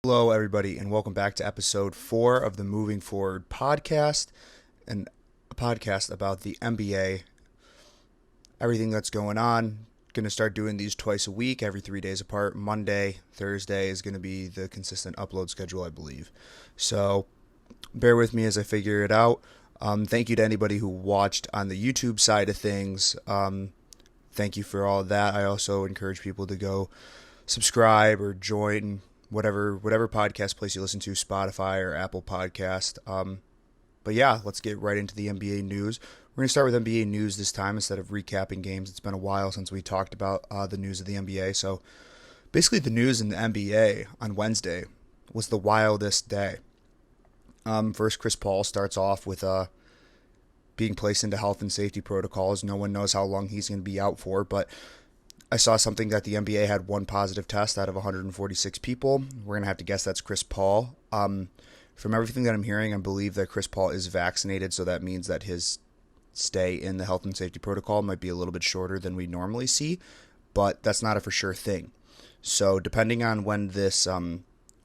Hello, everybody, and welcome back to episode 4 of the Moving Forward podcast, and a podcast about the NBA, everything that's going on. Going to start doing these twice a week, every 3 days apart. Monday, Thursday is going to be the consistent upload schedule, I believe. So bear with me as I figure it out. Thank you to anybody who watched on the YouTube side of things. Thank you for all of that. I also encourage people to go subscribe or join whatever podcast place you listen to, Spotify or Apple Podcast. But yeah, let's get right into the NBA news. We're going to start with NBA news this time instead of recapping games. It's been a while since we talked about the news of the NBA. So basically the news in the NBA on Wednesday was the wildest day. First, Chris Paul starts off with being placed into health and safety protocols. No one knows how long he's going to be out for, but I saw something that the NBA had one positive test out of 146 people. We're going to have to guess that's Chris Paul. From everything that I'm hearing, I believe that Chris Paul is vaccinated, so that means that his stay in the health and safety protocol might be a little bit shorter than we normally see, but that's not a for sure thing. So depending on when this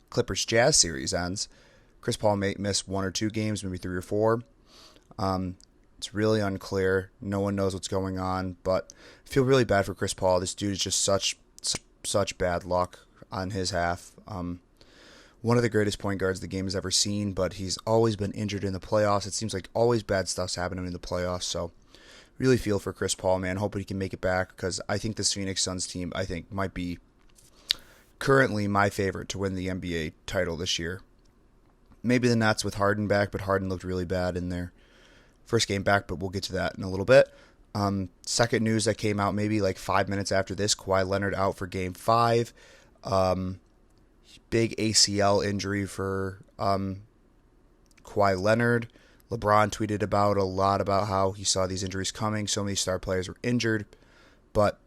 Clippers-Jazz series ends, Chris Paul may miss 1 or 2 games, maybe 3 or 4. It's really unclear. No one knows what's going on, but I feel really bad for Chris Paul. This dude is just such bad luck on his half. One of the greatest point guards the game has ever seen, but he's always been injured in the playoffs. It seems like always bad stuff's happening in the playoffs, so really feel for Chris Paul, man. Hoping he can make it back, because I think this Phoenix Suns team, might be currently my favorite to win the NBA title this year. Maybe the Nets with Harden back, but Harden looked really bad in their first game back, but we'll get to that in a little bit. Second news that came out maybe like 5 minutes after this, Kawhi Leonard out for Game 5. Big ACL injury for Kawhi Leonard. LeBron tweeted a lot about how he saw these injuries coming. So many star players were injured. But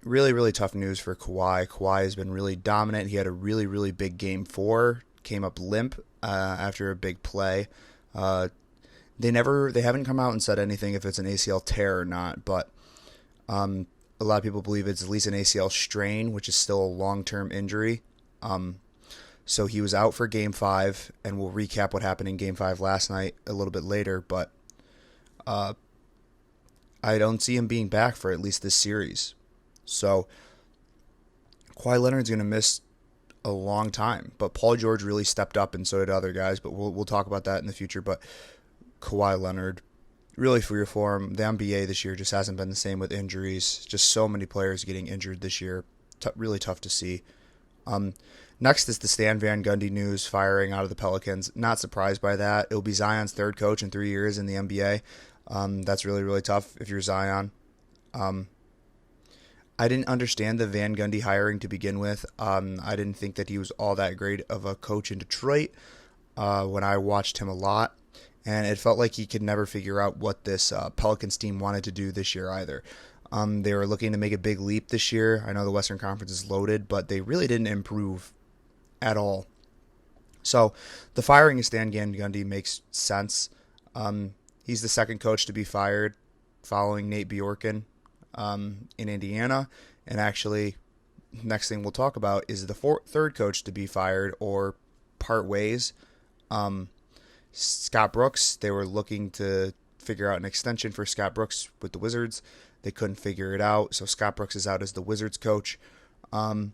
really, really tough news for Kawhi. Kawhi has been really dominant. He had a really, really big Game 4. Came up limp after a big play. They haven't come out and said anything if it's an ACL tear or not, but a lot of people believe it's at least an ACL strain, which is still a long-term injury. So he was out for Game 5, and we'll recap what happened in Game 5 last night a little bit later, but I don't see him being back for at least this series. So Kawhi Leonard's going to miss a long time, but Paul George really stepped up, and so did other guys, but we'll talk about that in the future. But Kawhi Leonard, really for him. The NBA this year just hasn't been the same with injuries. Just so many players getting injured this year. Really tough to see. Next is the Stan Van Gundy news, firing out of the Pelicans. Not surprised by that. It'll be Zion's third coach in 3 years in the NBA. That's really, really tough if you're Zion. I didn't understand the Van Gundy hiring to begin with. I didn't think that he was all that great of a coach in Detroit when I watched him a lot. And it felt like he could never figure out what this Pelicans team wanted to do this year either. They were looking to make a big leap this year. I know the Western Conference is loaded, but they really didn't improve at all. So the firing of Stan Van Gundy makes sense. He's the second coach to be fired following Nate Bjorken in Indiana. And actually, next thing we'll talk about is the third coach to be fired or part ways. Scott Brooks, they were looking to figure out an extension for Scott Brooks with the Wizards. They couldn't figure it out, so Scott Brooks is out as the Wizards coach. I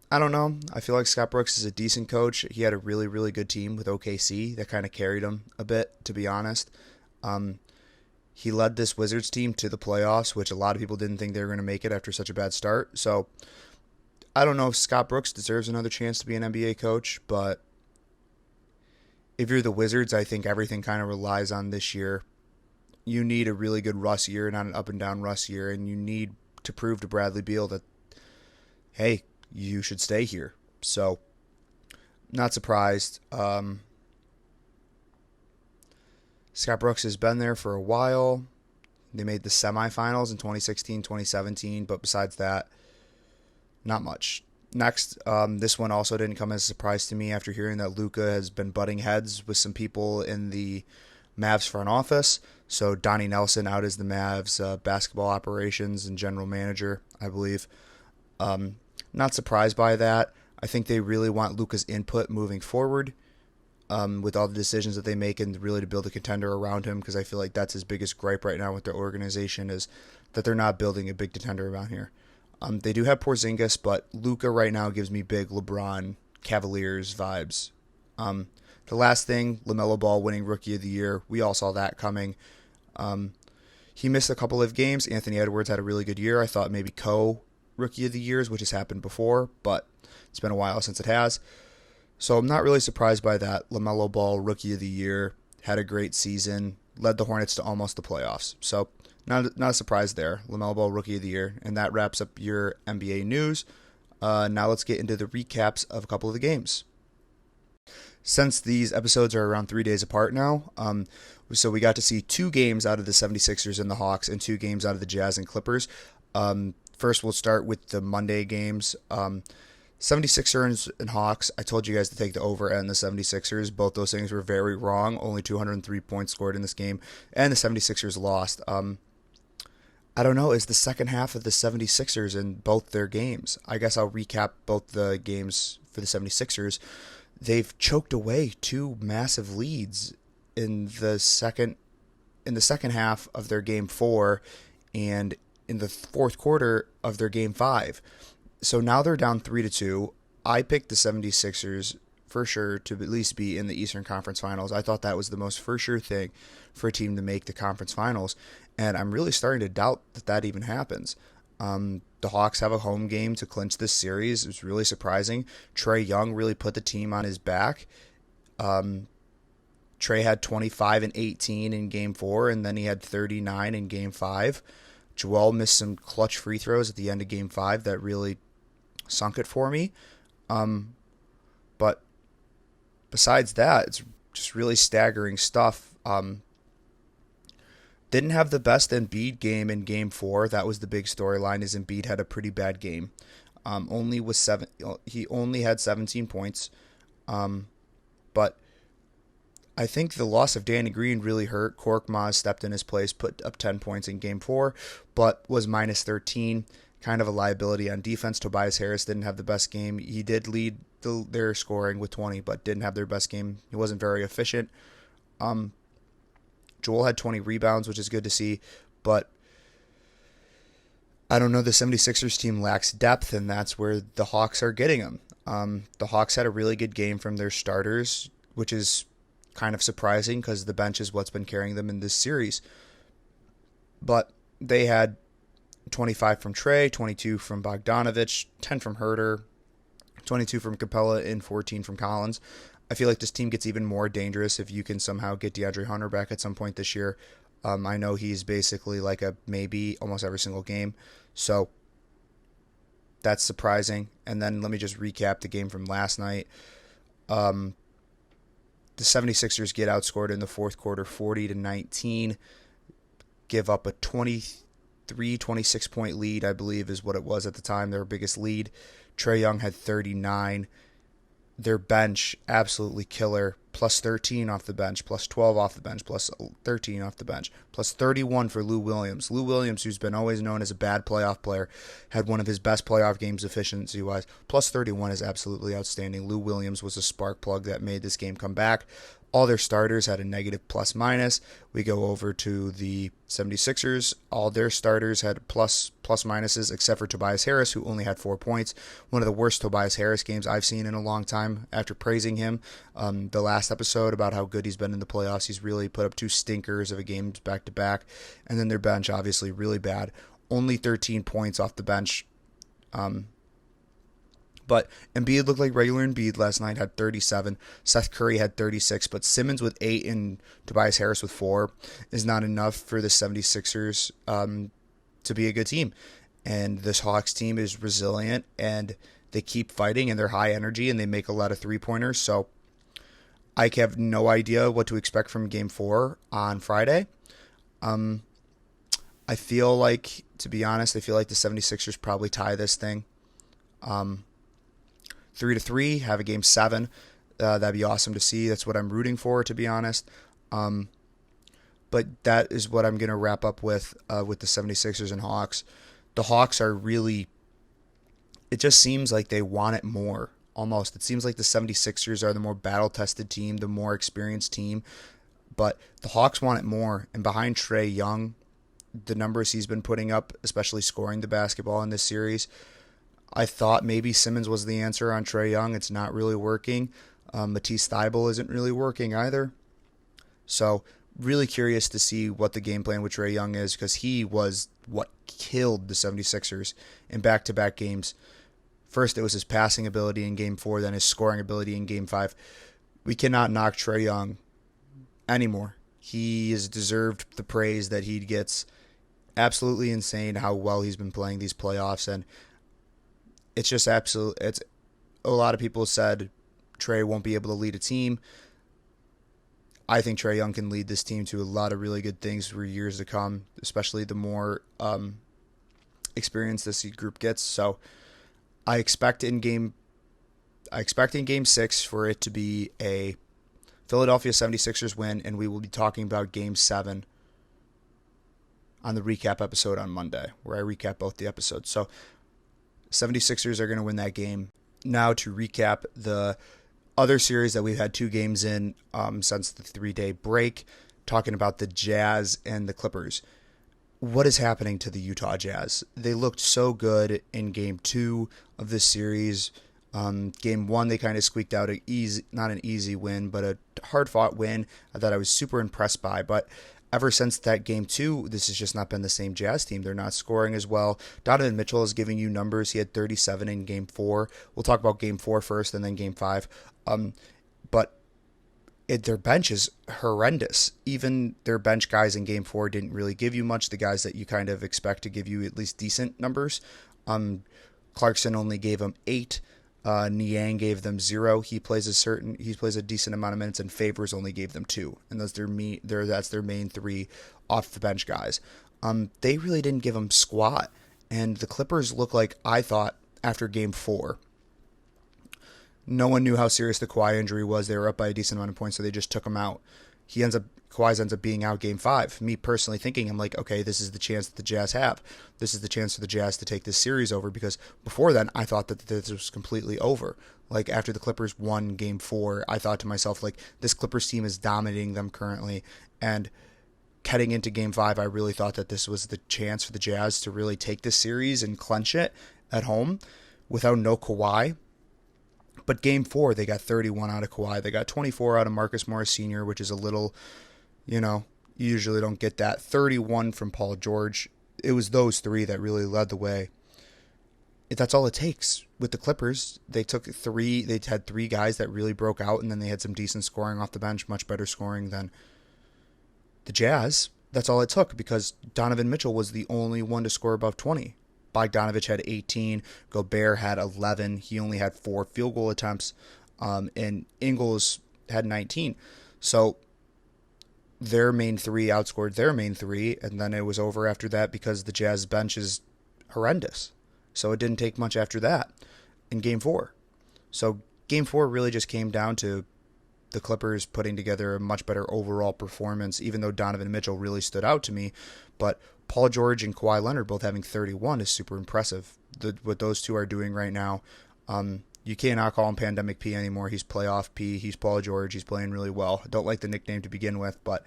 don't know. I feel like Scott Brooks is a decent coach. He had a really, really good team with OKC that kind of carried him a bit, to be honest. He led this Wizards team to the playoffs, which a lot of people didn't think they were going to make it after such a bad start. So I don't know if Scott Brooks deserves another chance to be an NBA coach, but if you're the Wizards, I think everything kind of relies on this year. You need a really good Russ year, not an up-and-down Russ year, and you need to prove to Bradley Beal that, hey, you should stay here. So, not surprised. Scott Brooks has been there for a while. They made the semifinals in 2016, 2017, but besides that, not much. Next, this one also didn't come as a surprise to me after hearing that Luka has been butting heads with some people in the Mavs front office. So Donnie Nelson out as the Mavs basketball operations and general manager, I believe. Not surprised by that. I think they really want Luka's input moving forward, with all the decisions that they make, and really to build a contender around him, because I feel like that's his biggest gripe right now with their organization is that they're not building a big contender around here. They do have Porzingis, but Luka right now gives me big LeBron Cavaliers vibes. The last thing, LaMelo Ball winning Rookie of the Year. We all saw that coming. He missed a couple of games. Anthony Edwards had a really good year. I thought maybe Rookie of the Years, which has happened before, but it's been a while since it has. So I'm not really surprised by that. LaMelo Ball, Rookie of the Year, had a great season, led the Hornets to almost the playoffs. So not a surprise there. LaMelo Ball, Rookie of the Year. And that wraps up your NBA news. Now let's get into the recaps of a couple of the games. Since these episodes are around 3 days apart now, so we got to see 2 games out of the 76ers and the Hawks and 2 games out of the Jazz and Clippers. First, we'll start with the Monday games. 76ers and Hawks, I told you guys to take the over and the 76ers. Both those things were very wrong. Only 203 points scored in this game, and the 76ers lost. I don't know, is the second half of the 76ers in both their games. I guess I'll recap both the games for the 76ers. They've choked away 2 massive leads in the second half of their game 4 and in the fourth quarter of their game 5. So now they're down 3-2. I picked the 76ers for sure to at least be in the Eastern Conference Finals. I thought that was the most for sure thing for a team to make the conference finals, and I'm really starting to doubt that even happens. The Hawks have a home game to clinch this series. It was really surprising. Trae Young really put the team on his back. Trae had 25 and 18 in Game 4, and then he had 39 in Game 5. Joel missed some clutch free throws at the end of Game 5 that really sunk it for me. But besides that, it's just really staggering stuff. Didn't have the best Embiid game in Game 4. That was the big storyline, is Embiid had a pretty bad game. He only had 17 points. But I think the loss of Danny Green really hurt. Korkmaz stepped in his place, put up 10 points in Game 4, but was minus 13. Kind of a liability on defense. Tobias Harris didn't have the best game. He did lead their scoring with 20, but didn't have their best game. He wasn't very efficient. Joel had 20 rebounds, which is good to see, but I don't know, the 76ers team lacks depth, and that's where the Hawks are getting them. The Hawks had a really good game from their starters, which is kind of surprising because the bench is what's been carrying them in this series. But they had 25 from Trae, 22 from Bogdanovich, 10 from Herter, 22 from Capella, and 14 from Collins. I feel like this team gets even more dangerous if you can somehow get DeAndre Hunter back at some point this year. I know he's basically like a maybe almost every single game, so that's surprising. And then let me just recap the game from last night. The 76ers get outscored in the fourth quarter 40-19, give up a 26 point lead, I believe is what it was at the time, their biggest lead. Trae Young had 39. Their bench, absolutely killer. Plus 13 off the bench, plus 12 off the bench, plus 13 off the bench, plus 31 for Lou Williams. Lou Williams, who's been always known as a bad playoff player, had one of his best playoff games efficiency-wise. Plus 31 is absolutely outstanding. Lou Williams was a spark plug that made this game come back. All their starters had a negative plus-minus. We go over to the 76ers. All their starters had plus-minuses except for Tobias Harris, who only had 4 points. One of the worst Tobias Harris games I've seen in a long time after praising him the last episode about how good he's been in the playoffs. He's really put up 2 stinkers of a game back-to-back. And then their bench, obviously, really bad. Only 13 points off the bench. But Embiid looked like regular Embiid last night, had 37. Seth Curry had 36, but Simmons with 8 and Tobias Harris with 4 is not enough for the 76ers to be a good team. And this Hawks team is resilient, and they keep fighting, and they're high energy, and they make a lot of three-pointers. So I have no idea what to expect from Game 4 on Friday. I feel like, to be honest, the 76ers probably tie this thing. 3-3, have a Game 7. That'd be awesome to see. That's what I'm rooting for, to be honest. But that is what I'm going to wrap up with the 76ers and Hawks. The Hawks are really, it just seems like they want it more almost. It seems like the 76ers are the more battle-tested team, the more experienced team, but the Hawks want it more. And behind Trae Young, the numbers he's been putting up, especially scoring the basketball in this series, I thought maybe Simmons was the answer on Trae Young. It's not really working. Matisse Thybulle isn't really working either. So really curious to see what the game plan with Trae Young is, because he was what killed the 76ers in back-to-back games. First, it was his passing ability in Game 4, then his scoring ability in Game 5. We cannot knock Trae Young anymore. He has deserved the praise that he gets. Absolutely insane how well he's been playing these playoffs, and it's just absolute. It's a lot of people said Trae won't be able to lead a team. I think Trae Young can lead this team to a lot of really good things for years to come, especially the more experience this group gets. So I expect in game 6 for it to be a Philadelphia 76ers win, and we will be talking about Game 7 on the recap episode on Monday, where I recap both the episodes. So 76ers are going to win that game. Now to recap the other series that we've had 2 games in since the 3-day break, talking about the Jazz and the Clippers. What is happening to the Utah Jazz? They looked so good in Game 2 of this series. Game 1, they kind of squeaked out not an easy win, but a hard-fought win that I was super impressed by. But ever since that Game 2, this has just not been the same Jazz team. They're not scoring as well. Donovan Mitchell is giving you numbers. He had 37 in Game 4. We'll talk about Game 4 first and then Game 5. But their bench is horrendous. Even their bench guys in Game 4 didn't really give you much. The guys that you kind of expect to give you at least decent numbers. Clarkson only gave them 8. Niang gave them 0. He plays a decent amount of minutes, and Favors only gave them 2. And that's their main 3 off the bench guys. They really didn't give them squat. And the Clippers look like I thought after Game 4. No one knew how serious the Kawhi injury was. They were up by a decent amount of points, so they just took him out. Kawhi ends up being out Game 5. Me personally thinking, I'm like, okay, this is the chance that the Jazz have. This is the chance for the Jazz to take this series over, because before then, I thought that this was completely over. Like, after the Clippers won Game 4, I thought to myself, like, this Clippers team is dominating them currently, and heading into Game 5, I really thought that this was the chance for the Jazz to really take this series and clinch it at home without no Kawhi. But Game 4, they got 31 out of Kawhi. They got 24 out of Marcus Morris Sr., which is a little, you usually don't get that. 31 from Paul George. It was those 3 that really led the way. That's all it takes. With the Clippers, they had 3 guys that really broke out, and then they had some decent scoring off the bench, much better scoring than the Jazz. That's all it took, because Donovan Mitchell was the only one to score above 20. Bogdanovich had 18. Gobert had 11. He only had 4 field goal attempts. And Ingles had 19. So their main 3 outscored their main 3. And then it was over after that, because the Jazz bench is horrendous. So it didn't take much after that in Game 4. So Game 4 really just came down to the Clippers putting together a much better overall performance, even though Donovan Mitchell really stood out to me. But Paul George and Kawhi Leonard both having 31 is super impressive. What those 2 are doing right now, you cannot call him Pandemic P anymore. He's playoff P. He's Paul George. He's playing really well. I don't like the nickname to begin with, but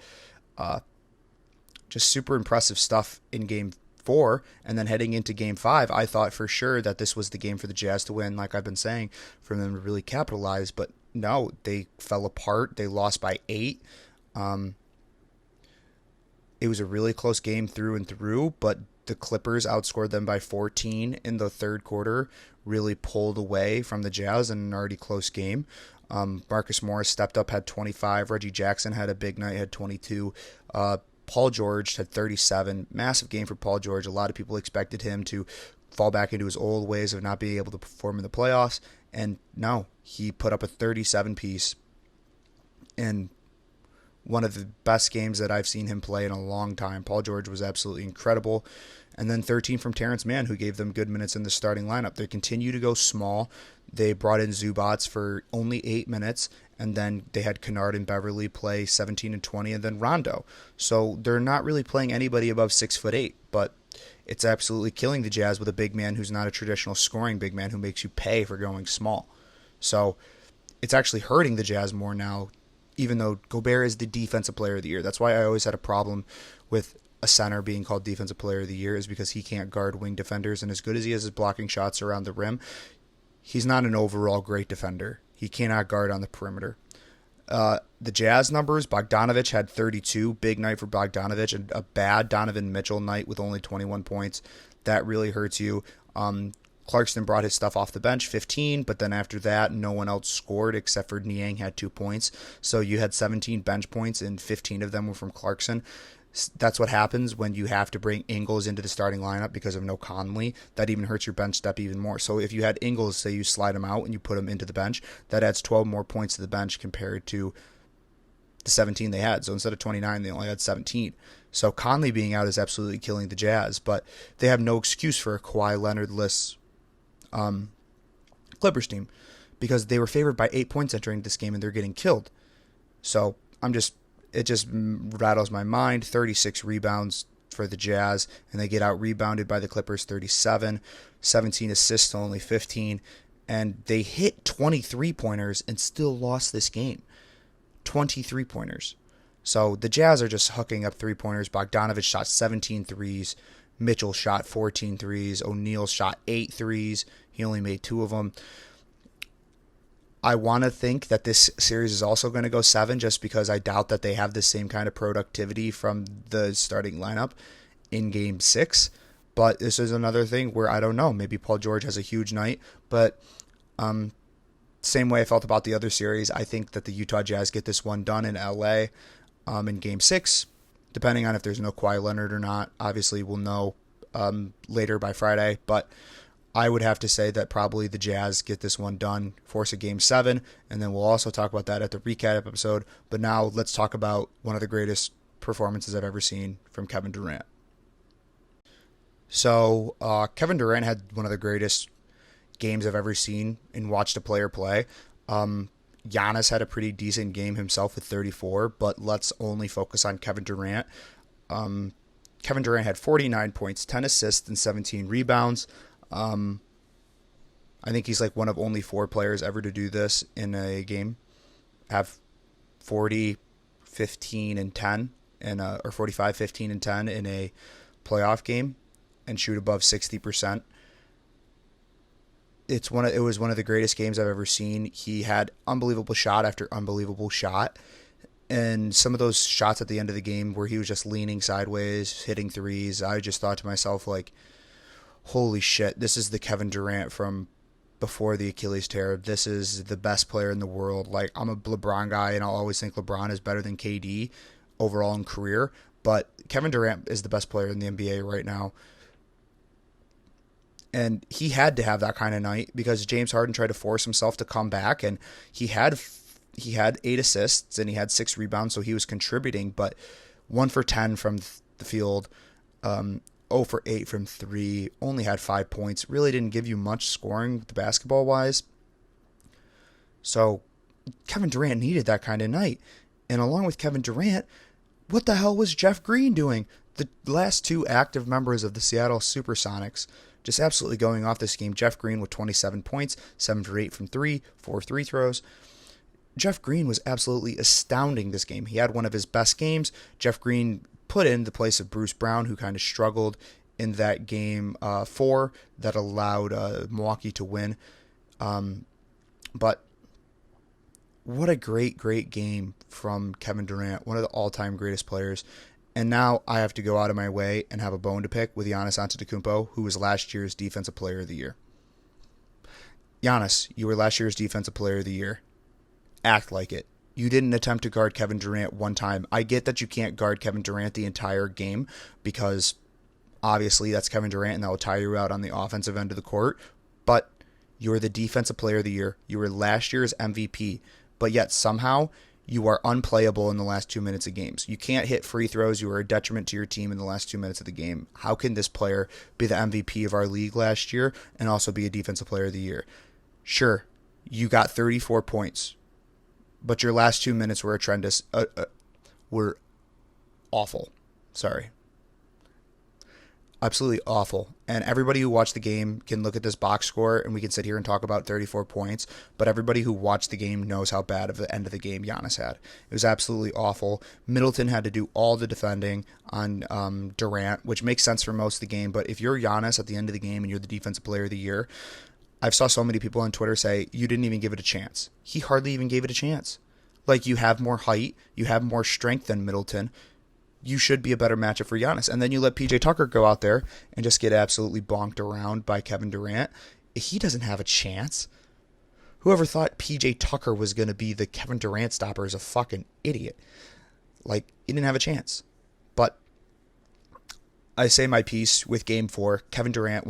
just super impressive stuff in Game 4. And then heading into Game 5, I thought for sure that this was the game for the Jazz to win, like I've been saying, for them to really capitalize. But no, they fell apart. They lost by 8. It was a really close game through and through, but the Clippers outscored them by 14 in the third quarter, really pulled away from the Jazz in an already close game. Marcus Morris stepped up, had 25. Reggie Jackson had a big night, had 22. Paul George had 37. Massive game for Paul George. A lot of people expected him to fall back into his old ways of not being able to perform in the playoffs. And no, he put up a 37-piece in one of the best games that I've seen him play in a long time. Paul George was absolutely incredible. And then 13 from Terrence Mann, who gave them good minutes in the starting lineup. They continue to go small. They brought in Zubats for only 8 minutes, and then they had Kennard and Beverly play 17 and 20, and then Rondo. So they're not really playing anybody above 6'8", but it's absolutely killing the Jazz with a big man who's not a traditional scoring big man who makes you pay for going small. So it's actually hurting the Jazz more now, even though Gobert is the defensive player of the year. That's why I always had a problem with a center being called defensive player of the year, is because he can't guard wing defenders, and as good as he is at blocking shots around the rim, he's not an overall great defender. He cannot guard on the perimeter. The Jazz numbers, Bogdanovich had 32, big night for Bogdanovich, and a bad Donovan Mitchell night with only 21 points. That really hurts you. Clarkson brought his stuff off the bench, 15, but then after that, no one else scored except for Niang had 2 points. So you had 17 bench points, and 15 of them were from Clarkson. That's what happens when you have to bring Ingles into the starting lineup because of no Conley. That even hurts your bench depth even more. So if you had Ingles, say you slide him out and you put him into the bench, that adds 12 more points to the bench compared to the 17 they had. So instead of 29, they only had 17. So Conley being out is absolutely killing the Jazz, but they have no excuse for a Kawhi Leonard-less Clippers team because they were favored by 8 points entering this game and they're getting killed. So it just rattles my mind. 36 rebounds for the Jazz, and they get out rebounded by the Clippers 37, 17 assists to only 15, and they hit 23 pointers and still lost this game. 23 pointers. So the Jazz are just hooking up 3-pointers. Bogdanovich shot 17 threes. Mitchell shot 14 threes. O'Neal shot 8 threes. He only made 2 of them. I want to think that this series is also going to go 7 just because I doubt that they have the same kind of productivity from the starting lineup in Game 6. But this is another thing where I don't know. Maybe Paul George has a huge night. But same way I felt about the other series, I think that the Utah Jazz get this one done in LA in Game 6, depending on if there's no Kawhi Leonard or not. Obviously, we'll know later by Friday. But I would have to say that probably the Jazz get this one done, force a Game 7, and then we'll also talk about that at the recap episode. But now let's talk about one of the greatest performances I've ever seen from Kevin Durant. So Kevin Durant had one of the greatest games I've ever seen and watched a player play. Giannis had a pretty decent game himself with 34, but let's only focus on Kevin Durant. Kevin Durant had 49 points, 10 assists, and 17 rebounds. I think he's like one of only 4 players ever to do this in a game. Have 40, 15, and 10, or 45, 15, and 10 in a playoff game, and shoot above 60%. It was one of the greatest games I've ever seen. He had unbelievable shot after unbelievable shot. And some of those shots at the end of the game where he was just leaning sideways, hitting threes, I just thought to myself, like, holy shit, this is the Kevin Durant from before the Achilles tear. This is the best player in the world. Like, I'm a LeBron guy, and I'll always think LeBron is better than KD overall in career. But Kevin Durant is the best player in the NBA right now. And he had to have that kind of night because James Harden tried to force himself to come back, and he had 8 assists and he had 6 rebounds, so he was contributing, but 1 for 10 from the field, 0 for 8 from 3, only had 5 points, really didn't give you much scoring the basketball-wise. So Kevin Durant needed that kind of night. And along with Kevin Durant, what the hell was Jeff Green doing? The last 2 active members of the Seattle Supersonics just absolutely going off this game. Jeff Green with 27 points, 7 for 8 from 3, 4 free throws. Jeff Green was absolutely astounding this game. He had one of his best games. Jeff Green put in the place of Bruce Brown, who kind of struggled in that Game 4 that allowed Milwaukee to win. But what a great game from Kevin Durant, one of the all-time greatest players. And now I have to go out of my way and have a bone to pick with Giannis Antetokounmpo, who was last year's Defensive Player of the Year. Giannis, you were last year's Defensive Player of the Year. Act like it. You didn't attempt to guard Kevin Durant one time. I get that you can't guard Kevin Durant the entire game because obviously that's Kevin Durant and that will tire you out on the offensive end of the court, but you're the Defensive Player of the Year. You were last year's MVP, but yet somehow you are unplayable in the last 2 minutes of games. You can't hit free throws. You are a detriment to your team in the last 2 minutes of the game. How can this player be the MVP of our league last year and also be a Defensive Player of the Year? Sure, you got 34 points, but your last 2 minutes were were awful. Sorry. Absolutely awful. And everybody who watched the game can look at this box score and we can sit here and talk about 34 points, but everybody who watched the game knows how bad of the end of the game Giannis had. It was absolutely awful. Middleton had to do all the defending on Durant, which makes sense for most of the game, but if you're Giannis at the end of the game and you're the defensive player of the year, I've saw so many people on Twitter say, you didn't even give it a chance. He hardly even gave it a chance. Like, you have more height, you have more strength than Middleton. You should be a better matchup for Giannis. And then you let PJ Tucker go out there and just get absolutely bonked around by Kevin Durant. He doesn't have a chance. Whoever thought PJ Tucker was going to be the Kevin Durant stopper is a fucking idiot. Like, he didn't have a chance. But I say my piece with Game 4, Kevin Durant,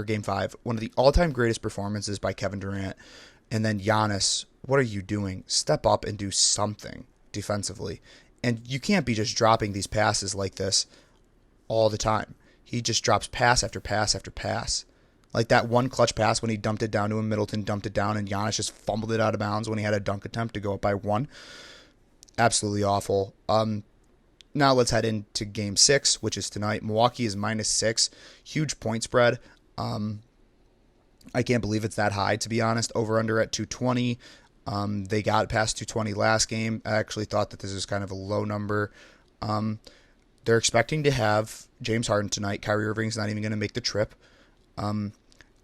Game 5, one of the all-time greatest performances by Kevin Durant. And then Giannis, what are you doing? Step up and do something defensively. And you can't be just dropping these passes like this all the time. He just drops pass after pass after pass. Like that one clutch pass when he dumped it down to him, Middleton dumped it down, and Giannis just fumbled it out of bounds when he had a dunk attempt to go up by 1. Absolutely awful. Now let's head into Game 6, which is tonight. Milwaukee is -6. Huge point spread. I can't believe it's that high, to be honest. Over-under at 220. They got past 220 last game. I actually thought that this was kind of a low number. They're expecting to have James Harden tonight. Kyrie Irving's not even going to make the trip.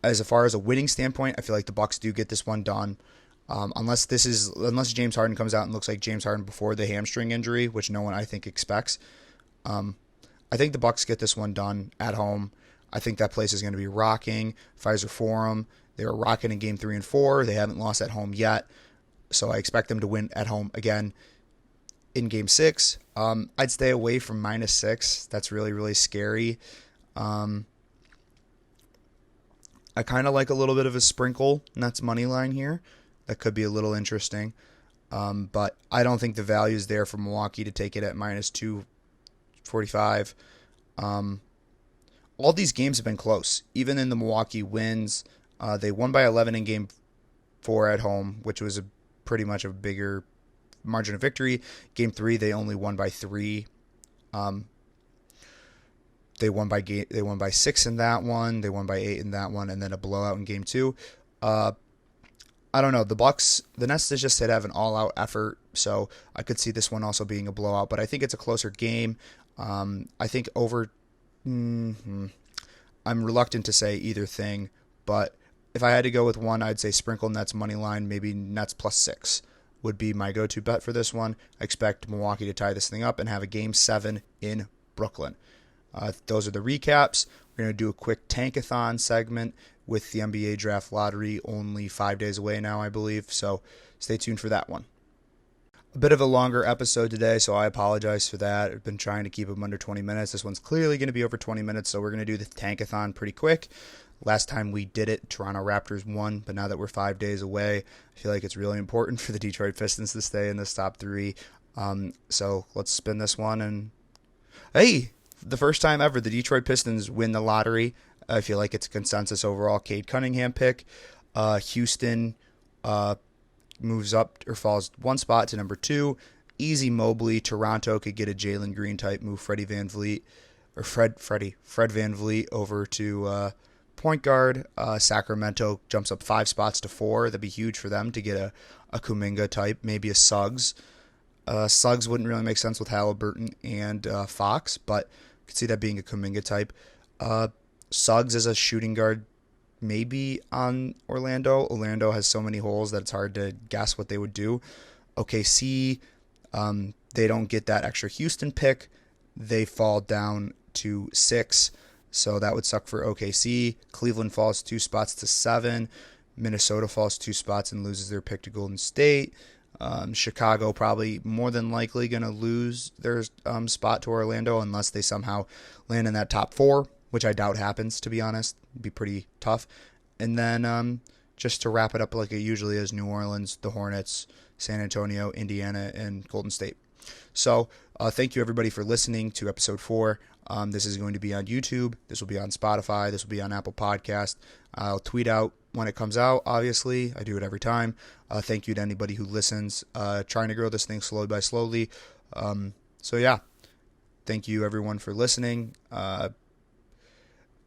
As far as a winning standpoint, I feel like the Bucks do get this one done. Unless James Harden comes out and looks like James Harden before the hamstring injury, which no one I think expects. I think the Bucks get this one done at home. I think that place is going to be rocking. Pfizer Forum. They were rocking in Game 3 and 4. They haven't lost at home yet. So I expect them to win at home again in Game 6. I'd stay away from -6. That's really, really scary. I kind of like a little bit of a sprinkle, and that's money line here. That could be a little interesting. But I don't think the value is there for Milwaukee to take it at -245. All these games have been close. Even in the Milwaukee wins, they won by 11 in Game 4 at home, which was pretty much a bigger margin of victory. Game 3, they only won by 3. They won by 6 in that one. They won by 8 in that one, and then a blowout in Game 2. I don't know. The Nets just said have an all-out effort, so I could see this one also being a blowout. But I think it's a closer game. I think I'm reluctant to say either thing, but if I had to go with one, I'd say sprinkle Nets money line, maybe Nets +6 would be my go-to bet for this one. I expect Milwaukee to tie this thing up and have a Game 7 in Brooklyn. Those are the recaps. We're going to do a quick Tankathon segment with the NBA Draft Lottery only 5 days away now, I believe, so stay tuned for that one. A bit of a longer episode today, so I apologize for that. I've been trying to keep them under 20 minutes. This one's clearly going to be over 20 minutes, so we're going to do the Tankathon pretty quick. Last time we did it, Toronto Raptors won, but now that we're 5 days away, I feel like it's really important for the Detroit Pistons to stay in this top 3. So let's spin this one. And hey, the first time ever the Detroit Pistons win the lottery. I feel like it's a consensus overall Cade Cunningham pick. Houston moves up or falls one spot to number 2. Easy Mobley. Toronto could get a Jalen Green type move. Fred VanVleet over to point guard. Sacramento jumps up 5 spots to 4. That'd be huge for them to get a Kuminga type, maybe a Suggs. Suggs wouldn't really make sense with Halliburton and Fox, but I could see that being a Kuminga type. Suggs as a shooting guard, maybe on Orlando. Orlando has so many holes that it's hard to guess what they would do. OKC, they don't get that extra Houston pick. They fall down to 6. So that would suck for OKC. Cleveland falls 2 spots to 7. Minnesota falls 2 spots and loses their pick to Golden State. Chicago probably more than likely going to lose their spot to Orlando unless they somehow land in that top 4, which I doubt happens, to be honest. It'd be pretty tough. And then just to wrap it up like it usually is, New Orleans, the Hornets, San Antonio, Indiana, and Golden State. So thank you, everybody, for listening to episode 4. This is going to be on YouTube. This will be on Spotify. This will be on Apple Podcast. I'll tweet out when it comes out, obviously. I do it every time. Thank you to anybody who listens. Trying to grow this thing slowly by slowly. So, yeah. Thank you, everyone, for listening.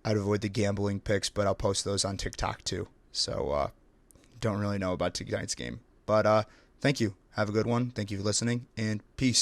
I'd avoid the gambling picks, but I'll post those on TikTok too. So don't really know about tonight's game. But thank you. Have a good one. Thank you for listening, and peace.